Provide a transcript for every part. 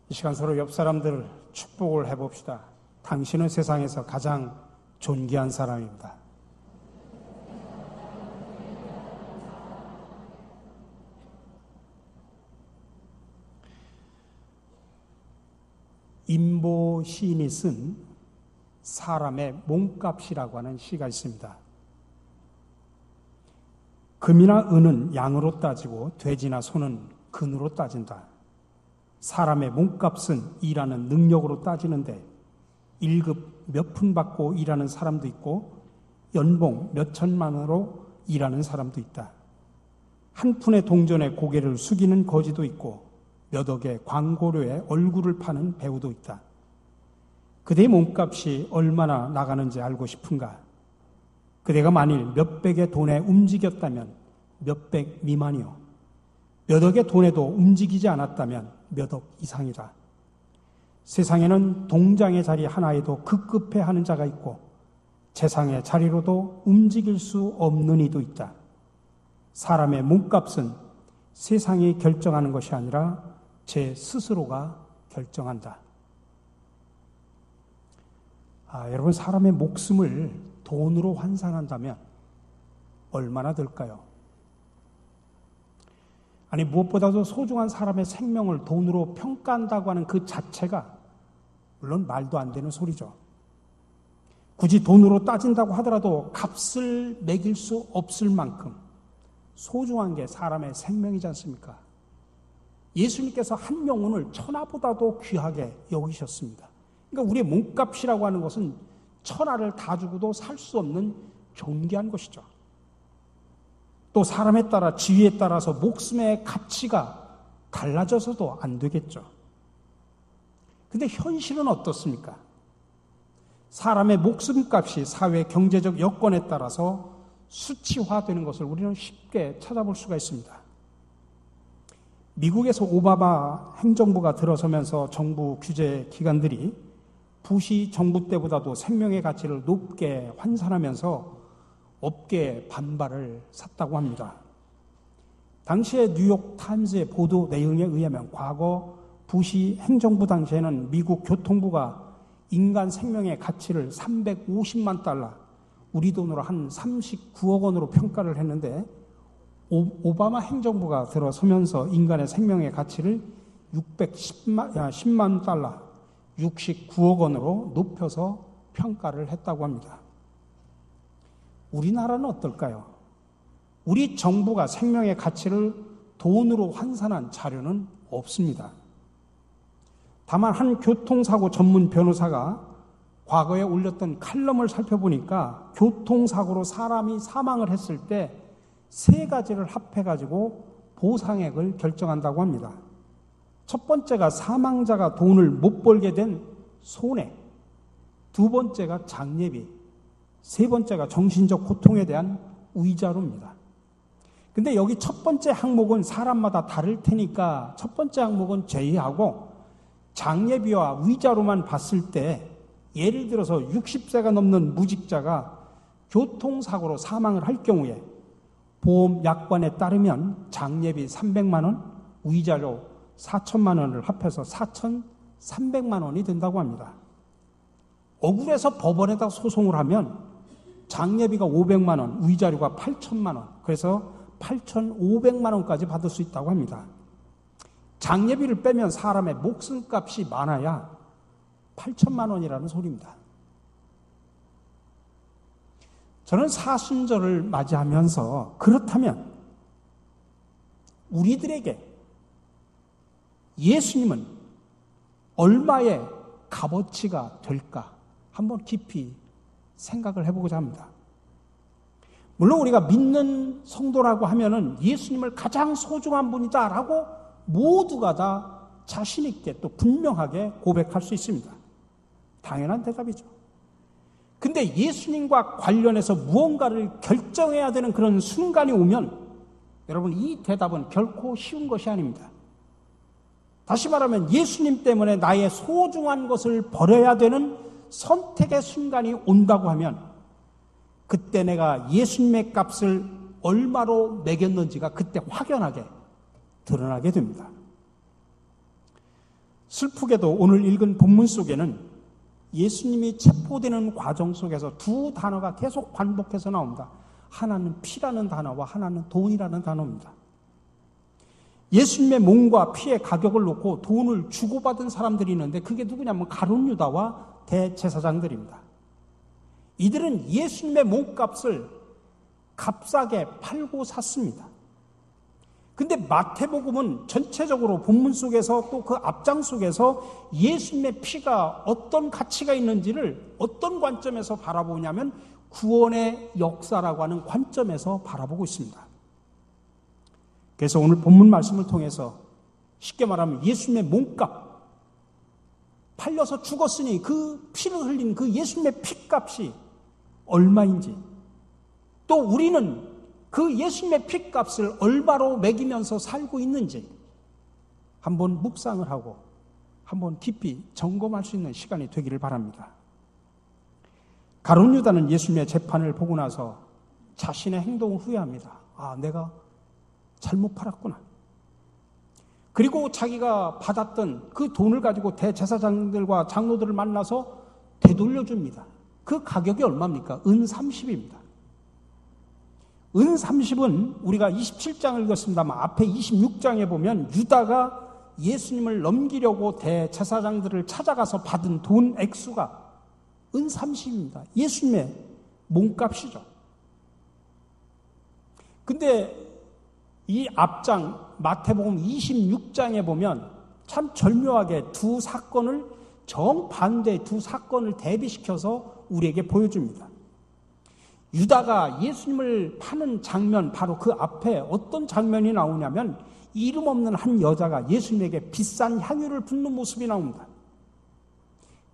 이 시간 서로 옆 사람들 축복을 해봅시다. 당신은 세상에서 가장 존귀한 사람입니다. 임보 시인이 쓴 사람의 몸값이라고 하는 시가 있습니다. 금이나 은은 양으로 따지고 돼지나 소는 근으로 따진다. 사람의 몸값은 일하는 능력으로 따지는데 1급 몇 푼 받고 일하는 사람도 있고 연봉 몇 천만 원으로 일하는 사람도 있다. 한 푼의 동전에 고개를 숙이는 거지도 있고 몇 억의 광고료에 얼굴을 파는 배우도 있다. 그대의 몸값이 얼마나 나가는지 알고 싶은가? 그대가 만일 몇백의 돈에 움직였다면 몇백 미만이요. 몇 억의 돈에도 움직이지 않았다면 몇 억 이상이다. 세상에는 동장의 자리 하나에도 급급해하는 자가 있고 재상의 자리로도 움직일 수 없는 이도 있다. 사람의 몸값은 세상이 결정하는 것이 아니라 제 스스로가 결정한다. 여러분, 사람의 목숨을 돈으로 환산한다면 얼마나 될까요? 아니, 무엇보다도 소중한 사람의 생명을 돈으로 평가한다고 하는 그 자체가 물론 말도 안 되는 소리죠. 굳이 돈으로 따진다고 하더라도 값을 매길 수 없을 만큼 소중한 게 사람의 생명이지 않습니까? 예수님께서 한 영혼을 천하보다도 귀하게 여기셨습니다. 그러니까 우리의 몸값이라고 하는 것은 천하를 다 주고도 살 수 없는 존귀한 것이죠. 또 사람에 따라 지위에 따라서 목숨의 가치가 달라져서도 안 되겠죠. 근데 현실은 어떻습니까? 사람의 목숨값이 사회 경제적 여건에 따라서 수치화되는 것을 우리는 쉽게 찾아볼 수가 있습니다. 미국에서 오바마 행정부가 들어서면서 정부 규제 기관들이 부시 정부 때보다도 생명의 가치를 높게 환산하면서 업계의 반발을 샀다고 합니다. 당시에 뉴욕 타임즈의 보도 내용에 의하면 과거 부시 행정부 당시에는 미국 교통부가 인간 생명의 가치를 350만 달러, 우리 돈으로 한 39억 원으로 평가를 했는데 오바마 행정부가 들어서면서 인간의 생명의 가치를 610만 달러, 69억 원으로 높여서 평가를 했다고 합니다. 우리나라는 어떨까요? 우리 정부가 생명의 가치를 돈으로 환산한 자료는 없습니다. 다만 한 교통사고 전문 변호사가 과거에 올렸던 칼럼을 살펴보니까 교통사고로 사람이 사망을 했을 때 세 가지를 합해가지고 보상액을 결정한다고 합니다. 첫 번째가 사망자가 돈을 못 벌게 된 손해, 두 번째가 장례비, 세 번째가 정신적 고통에 대한 위자료입니다. 근데 여기 첫 번째 항목은 사람마다 다를 테니까 첫 번째 항목은 제외하고 장례비와 위자료만 봤을 때 예를 들어서 60세가 넘는 무직자가 교통사고로 사망을 할 경우에 보험 약관에 따르면 장례비 300만 원, 위자료 4천만 원을 합해서 4,300만 원이 된다고 합니다. 억울해서 법원에다 소송을 하면 장례비가 500만 원, 위자료가 8천만 원, 그래서 8,500만 원까지 받을 수 있다고 합니다. 장례비를 빼면 사람의 목숨값이 많아야 8천만 원이라는 소리입니다. 저는 사순절을 맞이하면서 그렇다면 우리들에게 예수님은 얼마의 값어치가 될까 한번 깊이 생각을 해보고자 합니다. 물론 우리가 믿는 성도라고 하면은 예수님을 가장 소중한 분이다라고 모두가 다 자신 있게 또 분명하게 고백할 수 있습니다. 당연한 대답이죠. 근데 예수님과 관련해서 무언가를 결정해야 되는 그런 순간이 오면 여러분, 이 대답은 결코 쉬운 것이 아닙니다. 다시 말하면 예수님 때문에 나의 소중한 것을 버려야 되는 선택의 순간이 온다고 하면 그때 내가 예수님의 값을 얼마로 매겼는지가 그때 확연하게 드러나게 됩니다. 슬프게도 오늘 읽은 본문 속에는 예수님이 체포되는 과정 속에서 두 단어가 계속 반복해서 나옵니다. 하나는 피라는 단어와 하나는 돈이라는 단어입니다. 예수님의 몸과 피의 가격을 놓고 돈을 주고받은 사람들이 있는데 그게 누구냐면 가룟 유다와 대제사장들입니다. 이들은 예수님의 몸값을 값싸게 팔고 샀습니다. 근데 마태복음은 전체적으로 본문 속에서 또 그 앞장 속에서 예수님의 피가 어떤 가치가 있는지를 어떤 관점에서 바라보냐면 구원의 역사라고 하는 관점에서 바라보고 있습니다. 그래서 오늘 본문 말씀을 통해서 쉽게 말하면 예수님의 몸값, 팔려서 죽었으니 그 피를 흘린 그 예수님의 피값이 얼마인지, 또 우리는 그 예수님의 피값을 얼마로 매기면서 살고 있는지 한번 묵상을 하고 한번 깊이 점검할 수 있는 시간이 되기를 바랍니다. 가룟 유다는 예수님의 재판을 보고 나서 자신의 행동을 후회합니다. 내가 잘못 팔았구나. 그리고 자기가 받았던 그 돈을 가지고 대제사장들과 장로들을 만나서 되돌려줍니다. 그 가격이 얼마입니까? 은 30입니다. 은 30은 우리가 27장을 읽었습니다만 앞에 26장에 보면 유다가 예수님을 넘기려고 대제사장들을 찾아가서 받은 돈 액수가 은 30입니다. 예수님의 몸값이죠. 근데 이 앞장 마태복음 26장에 보면 참 절묘하게 두 사건을 정반대의 두 사건을 대비시켜서 우리에게 보여줍니다. 유다가 예수님을 파는 장면, 바로 그 앞에 어떤 장면이 나오냐면 이름 없는 한 여자가 예수님에게 비싼 향유를 붓는 모습이 나옵니다.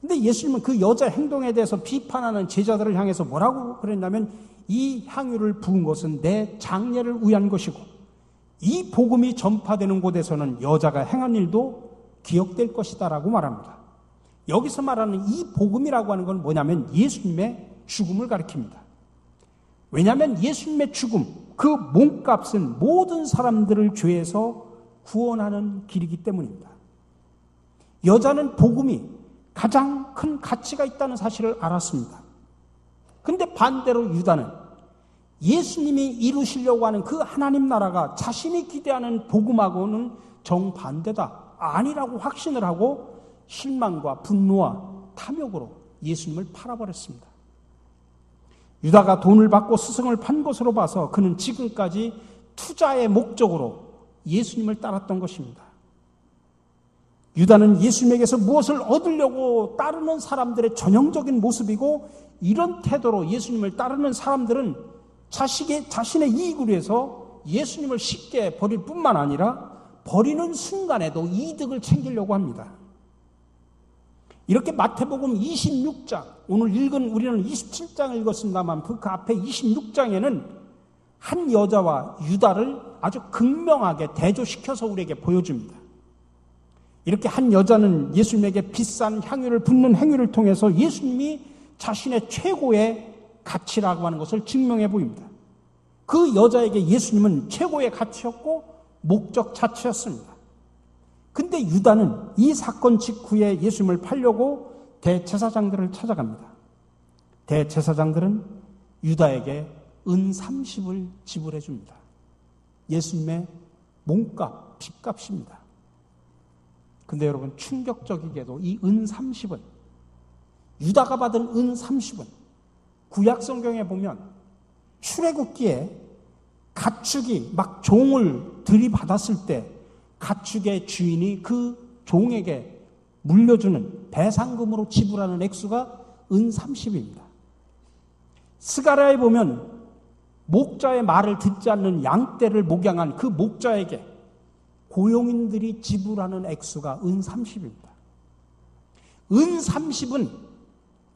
근데 예수님은 그 여자 행동에 대해서 비판하는 제자들을 향해서 뭐라고 그랬냐면 이 향유를 부은 것은 내 장례를 위한 것이고 이 복음이 전파되는 곳에서는 여자가 행한 일도 기억될 것이다 라고 말합니다. 여기서 말하는 이 복음이라고 하는 건 뭐냐면 예수님의 죽음을 가리킵니다. 왜냐하면 예수님의 죽음, 그 몸값은 모든 사람들을 죄에서 구원하는 길이기 때문입니다. 여자는 복음이 가장 큰 가치가 있다는 사실을 알았습니다. 그런데 반대로 유다는 예수님이 이루시려고 하는 그 하나님 나라가 자신이 기대하는 복음하고는 정반대다, 아니라고 확신을 하고 실망과 분노와 탐욕으로 예수님을 팔아버렸습니다. 유다가 돈을 받고 스승을 판 것으로 봐서 그는 지금까지 투자의 목적으로 예수님을 따랐던 것입니다. 유다는 예수님에게서 무엇을 얻으려고 따르는 사람들의 전형적인 모습이고, 이런 태도로 예수님을 따르는 사람들은 자신의 이익을 위해서 예수님을 쉽게 버릴 뿐만 아니라 버리는 순간에도 이득을 챙기려고 합니다. 이렇게 마태복음 26장, 오늘 읽은 우리는 27장을 읽었습니다만 그 앞에 26장에는 한 여자와 유다를 아주 극명하게 대조시켜서 우리에게 보여줍니다. 이렇게 한 여자는 예수님에게 비싼 향유를 붓는 행위를 통해서 예수님이 자신의 최고의 가치라고 하는 것을 증명해 보입니다. 그 여자에게 예수님은 최고의 가치였고 목적 자체였습니다. 근데 유다는 이 사건 직후에 예수님을 팔려고 대제사장들을 찾아갑니다. 대제사장들은 유다에게 은 30을 지불해 줍니다. 예수님의 몸값, 피값입니다. 근데 여러분, 충격적이게도 이 은 30은, 유다가 받은 은 30은 구약 성경에 보면 출애굽기에 가축이 막 종을 들이받았을 때 가축의 주인이 그 종에게 물려주는 배상금으로 지불하는 액수가 은 30입니다. 스가랴에 보면 목자의 말을 듣지 않는 양떼를 목양한 그 목자에게 고용인들이 지불하는 액수가 은 30입니다. 은 30은,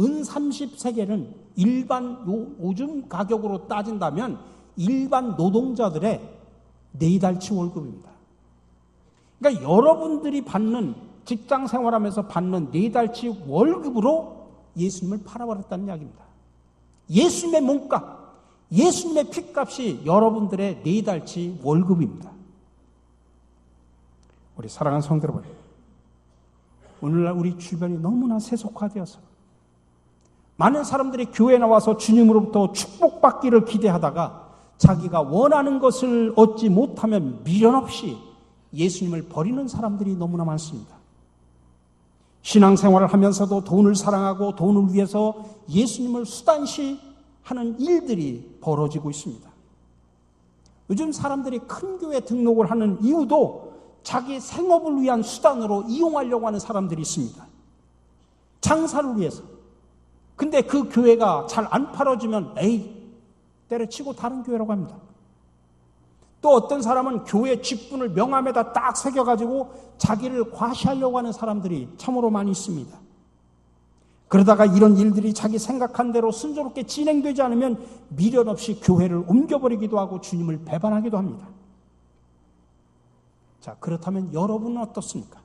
은 30세겔은 일반 요즘 가격으로 따진다면 일반 노동자들의 4달치 월급입니다. 그러니까 여러분들이 받는, 직장 생활하면서 받는 4달치 월급으로 예수님을 팔아버렸다는 이야기입니다. 예수님의 몸값, 예수님의 피값이 여러분들의 4달치 월급입니다. 우리 사랑하는 성도 여러분, 오늘날 우리 주변이 너무나 세속화되어서 많은 사람들이 교회에 나와서 주님으로부터 축복받기를 기대하다가 자기가 원하는 것을 얻지 못하면 미련 없이 예수님을 버리는 사람들이 너무나 많습니다. 신앙생활을 하면서도 돈을 사랑하고 돈을 위해서 예수님을 수단시 하는 일들이 벌어지고 있습니다. 요즘 사람들이 큰 교회 등록을 하는 이유도 자기 생업을 위한 수단으로 이용하려고 하는 사람들이 있습니다. 장사를 위해서. 근데 그 교회가 잘 안 팔아주면 때려치고 다른 교회라고 합니다. 또 어떤 사람은 교회 직분을 명함에다 딱 새겨가지고 자기를 과시하려고 하는 사람들이 참으로 많이 있습니다. 그러다가 이런 일들이 자기 생각한 대로 순조롭게 진행되지 않으면 미련 없이 교회를 옮겨버리기도 하고 주님을 배반하기도 합니다. 자, 그렇다면 여러분은 어떻습니까?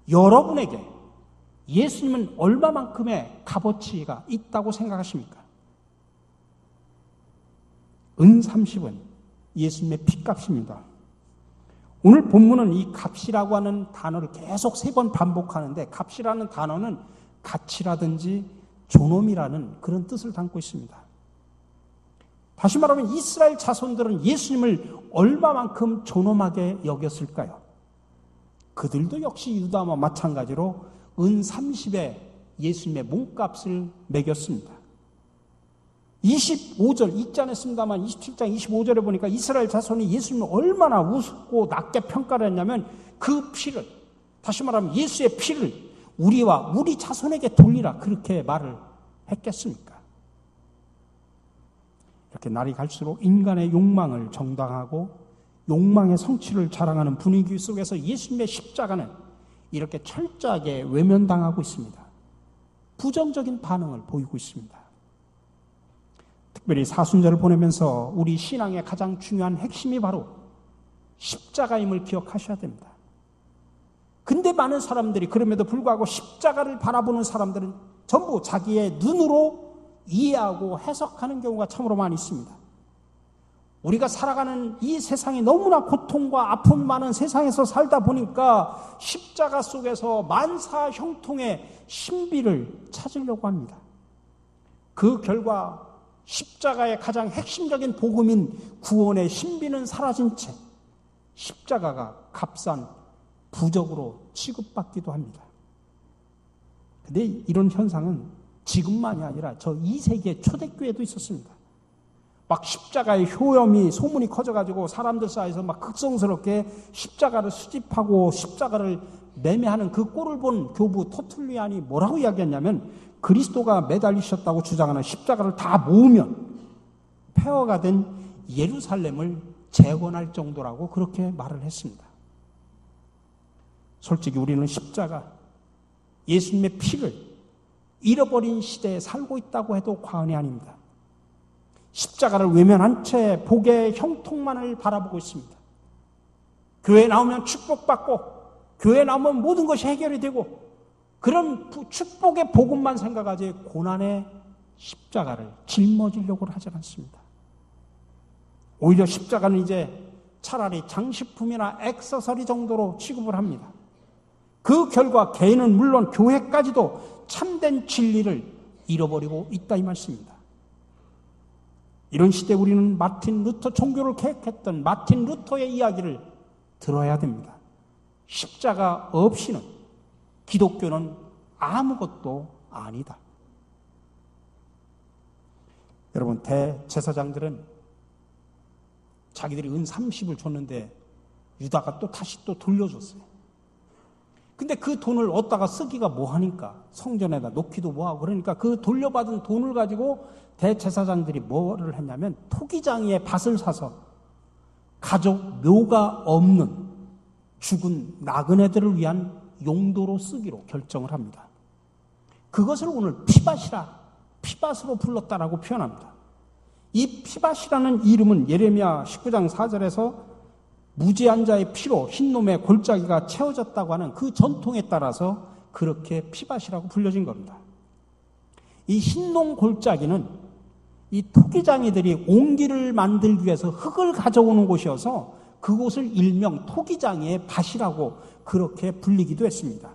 여러분에게 예수님은 얼마만큼의 값어치가 있다고 생각하십니까? 은 30은 예수님의 핏값입니다. 오늘 본문은 이 값이라고 하는 단어를 계속 3번 반복하는데 값이라는 단어는 가치라든지 존엄이라는 그런 뜻을 담고 있습니다. 다시 말하면 이스라엘 자손들은 예수님을 얼마만큼 존엄하게 여겼을까요? 그들도 역시 유다와 마찬가지로 은 30에 예수님의 몸값을 매겼습니다. 25절 읽지 않았습니다만 27장 25절에 보니까 이스라엘 자손이 예수님을 얼마나 우습고 낮게 평가를 했냐면 그 피를, 다시 말하면 예수의 피를 우리와 우리 자손에게 돌리라 그렇게 말을 했겠습니까? 이렇게 날이 갈수록 인간의 욕망을 정당하고 욕망의 성취를 자랑하는 분위기 속에서 예수님의 십자가는 이렇게 철저하게 외면당하고 있습니다. 부정적인 반응을 보이고 있습니다. 특별히 사순절을 보내면서 우리 신앙의 가장 중요한 핵심이 바로 십자가임을 기억하셔야 됩니다. 근데 많은 사람들이 그럼에도 불구하고 십자가를 바라보는 사람들은 전부 자기의 눈으로 이해하고 해석하는 경우가 참으로 많이 있습니다. 우리가 살아가는 이 세상이 너무나 고통과 아픔이 많은 세상에서 살다 보니까 십자가 속에서 만사 형통의 신비를 찾으려고 합니다. 그 결과 십자가의 가장 핵심적인 복음인 구원의 신비는 사라진 채 십자가가 값싼 부적으로 취급받기도 합니다. 근데 이런 현상은 지금만이 아니라 저 2세기의 초대교회도 있었습니다. 막 십자가의 효염이 소문이 커져가지고 사람들 사이에서 막 극성스럽게 십자가를 수집하고 십자가를 매매하는 그 꼴을 본 교부 터툴리안이 뭐라고 이야기했냐면 그리스도가 매달리셨다고 주장하는 십자가를 다 모으면 폐허가 된 예루살렘을 재건할 정도라고 그렇게 말을 했습니다. 솔직히 우리는 십자가, 예수님의 피를 잃어버린 시대에 살고 있다고 해도 과언이 아닙니다. 십자가를 외면한 채 복의 형통만을 바라보고 있습니다. 교회에 나오면 축복받고 교회에 나오면 모든 것이 해결이 되고 그런 축복의 복음만 생각하지 고난의 십자가를 짊어지려고 하지 않습니다. 오히려 십자가는 이제 차라리 장식품이나 액세서리 정도로 취급을 합니다. 그 결과 개인은 물론 교회까지도 참된 진리를 잃어버리고 있다 이 말씀입니다. 이런 시대에 우리는 마틴 루터 종교를 개혁했던 마틴 루터의 이야기를 들어야 됩니다. 십자가 없이는 기독교는 아무것도 아니다. 여러분, 대제사장들은 자기들이 은 30을 줬는데 유다가 또 다시 또 돌려줬어요. 근데 그 돈을 얻다가 쓰기가 뭐하니까 성전에다 놓기도 뭐하고 그러니까 그 돌려받은 돈을 가지고 대제사장들이 뭐를 했냐면 토기장이의 밭을 사서 가족 묘가 없는 죽은 나그네들을 위한 용도로 쓰기로 결정을 합니다. 그것을 오늘 피밭으로 불렀다라고 표현합니다. 이 피밭이라는 이름은 예레미야 19장 4절에서 무지한 자의 피로 흰놈의 골짜기가 채워졌다고 하는 그 전통에 따라서 그렇게 피밭이라고 불려진 겁니다. 이 흰놈 골짜기는 이 토기장이들이 옹기를 만들기 위해서 흙을 가져오는 곳이어서 그곳을 일명 토기장의 밭이라고 그렇게 불리기도 했습니다.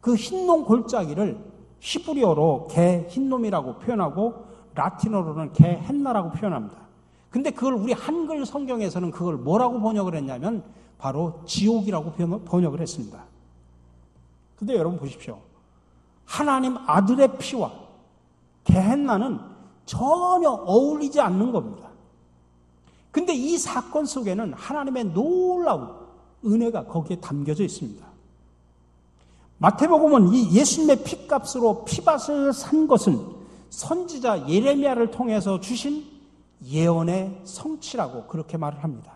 그 흰놈 골짜기를 히브리어로 개 흰놈이라고 표현하고 라틴어로는 개 헨나라고 표현합니다. 근데 그걸 우리 한글 성경에서는 그걸 뭐라고 번역을 했냐면 바로 지옥이라고 번역을 했습니다. 근데 여러분 보십시오. 하나님 아들의 피와 게헨나는 전혀 어울리지 않는 겁니다. 근데 이 사건 속에는 하나님의 놀라운 은혜가 거기에 담겨져 있습니다. 마태복음은 이 예수님의 피값으로 피밭을 산 것은 선지자 예레미야를 통해서 주신 예언의 성취라고 그렇게 말을 합니다.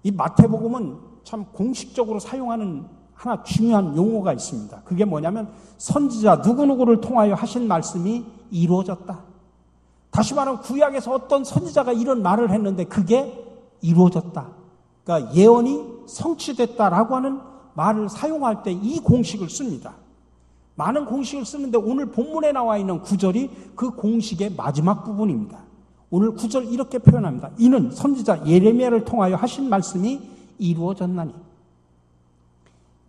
이 마태복음은 참 공식적으로 사용하는 하나 중요한 용어가 있습니다. 그게 뭐냐면 선지자 누구누구를 통하여 하신 말씀이 이루어졌다. 다시 말하면 구약에서 어떤 선지자가 이런 말을 했는데 그게 이루어졌다. 그러니까 예언이 성취됐다라고 하는 말을 사용할 때 이 공식을 씁니다. 많은 공식을 쓰는데 오늘 본문에 나와 있는 구절이 그 공식의 마지막 부분입니다. 오늘 구절 이렇게 표현합니다. 이는 선지자 예레미야를 통하여 하신 말씀이 이루어졌나니.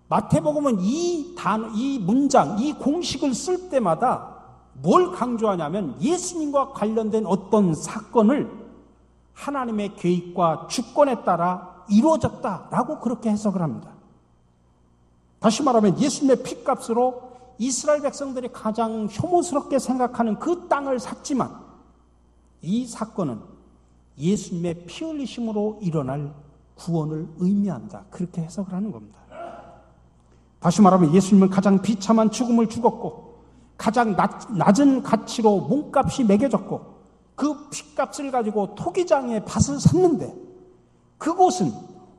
마태복음은 이 문장, 이 공식을 쓸 때마다 뭘 강조하냐면 예수님과 관련된 어떤 사건을 하나님의 계획과 주권에 따라 이루어졌다라고 그렇게 해석을 합니다. 다시 말하면 예수님의 피값으로 이스라엘 백성들이 가장 혐오스럽게 생각하는 그 땅을 샀지만 이 사건은 예수님의 피 흘리심으로 일어날 구원을 의미한다. 그렇게 해석을 하는 겁니다. 다시 말하면 예수님은 가장 비참한 죽음을 죽었고 가장 낮은 가치로 몸값이 매겨졌고 그 피값을 가지고 토기장에 밭을 샀는데 그곳은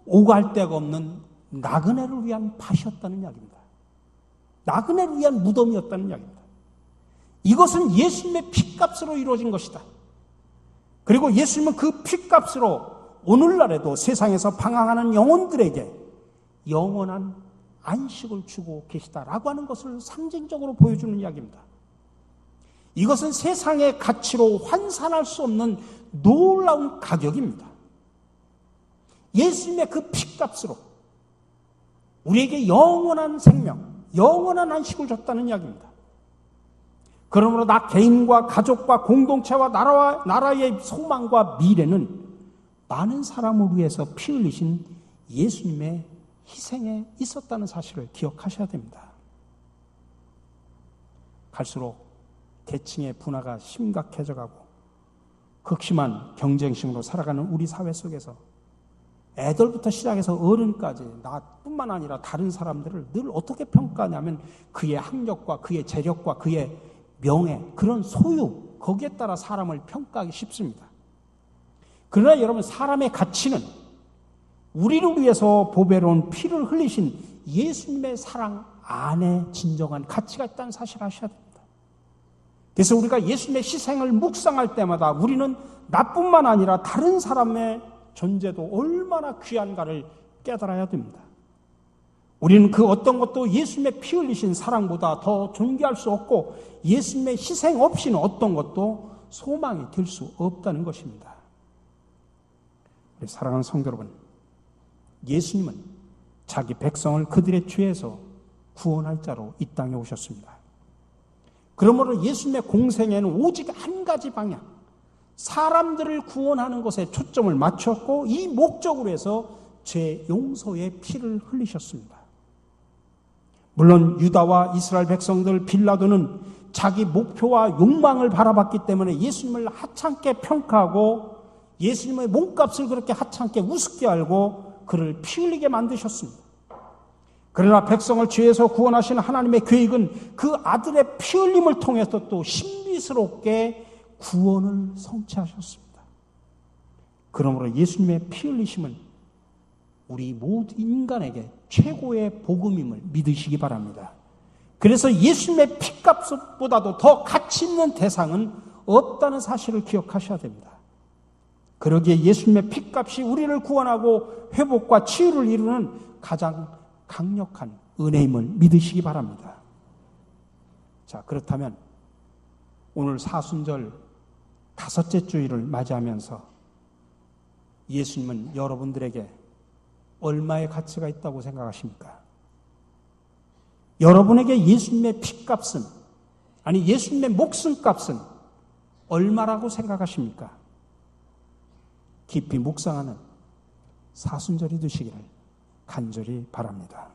오갈 데가 없는 나그네를 위한 밭이었다는 이야기입니다. 나그네를 위한 무덤이었다는 이야기입니다. 이것은 예수님의 피값으로 이루어진 것이다. 그리고 예수님은 그 피값으로 오늘날에도 세상에서 방황하는 영혼들에게 영원한 안식을 주고 계시다라고 하는 것을 상징적으로 보여주는 이야기입니다. 이것은 세상의 가치로 환산할 수 없는 놀라운 가격입니다. 예수님의 그 피값으로 우리에게 영원한 생명, 영원한 안식을 줬다는 이야기입니다. 그러므로 나 개인과 가족과 공동체와 나라의 소망과 미래는 많은 사람을 위해서 피 흘리신 예수님의 희생에 있었다는 사실을 기억하셔야 됩니다. 갈수록 계층의 분화가 심각해져가고 극심한 경쟁심으로 살아가는 우리 사회 속에서 애들부터 시작해서 어른까지 나뿐만 아니라 다른 사람들을 늘 어떻게 평가하냐면 그의 학력과 그의 재력과 그의 명예, 그런 소유, 거기에 따라 사람을 평가하기 쉽습니다. 그러나 여러분, 사람의 가치는 우리를 위해서 보배로운 피를 흘리신 예수님의 사랑 안에 진정한 가치가 있다는 사실을 아셔야 됩니다. 그래서 우리가 예수님의 희생을 묵상할 때마다 우리는 나뿐만 아니라 다른 사람의 존재도 얼마나 귀한가를 깨달아야 됩니다. 우리는 그 어떤 것도 예수님의 피 흘리신 사랑보다 더 존귀할 수 없고 예수님의 희생 없이는 어떤 것도 소망이 될 수 없다는 것입니다. 우리 사랑하는 성도 여러분, 예수님은 자기 백성을 그들의 죄에서 구원할 자로 이 땅에 오셨습니다. 그러므로 예수님의 공생에는 오직 한 가지 방향, 사람들을 구원하는 것에 초점을 맞췄고 이 목적으로 해서 죄 용서의 피를 흘리셨습니다. 물론 유다와 이스라엘 백성들 빌라도는 자기 목표와 욕망을 바라봤기 때문에 예수님을 하찮게 평가하고 예수님의 몸값을 그렇게 하찮게 우습게 알고 그를 피 흘리게 만드셨습니다. 그러나 백성을 죄에서 구원하시는 하나님의 계획은 그 아들의 피 흘림을 통해서 또 신비스럽게 구원을 성취하셨습니다. 그러므로 예수님의 피 흘리심은 우리 모든 인간에게 최고의 복음임을 믿으시기 바랍니다. 그래서 예수님의 피값보다도 더 가치 있는 대상은 없다는 사실을 기억하셔야 됩니다. 그러기에 예수님의 피값이 우리를 구원하고 회복과 치유를 이루는 가장 강력한 은혜임을 믿으시기 바랍니다. 자, 그렇다면 오늘 사순절 5째 주일을 맞이하면서 예수님은 여러분들에게 얼마의 가치가 있다고 생각하십니까? 여러분에게 예수님의 피값은, 아니 예수님의 목숨값은 얼마라고 생각하십니까? 깊이 묵상하는 사순절이 되시기를 간절히 바랍니다.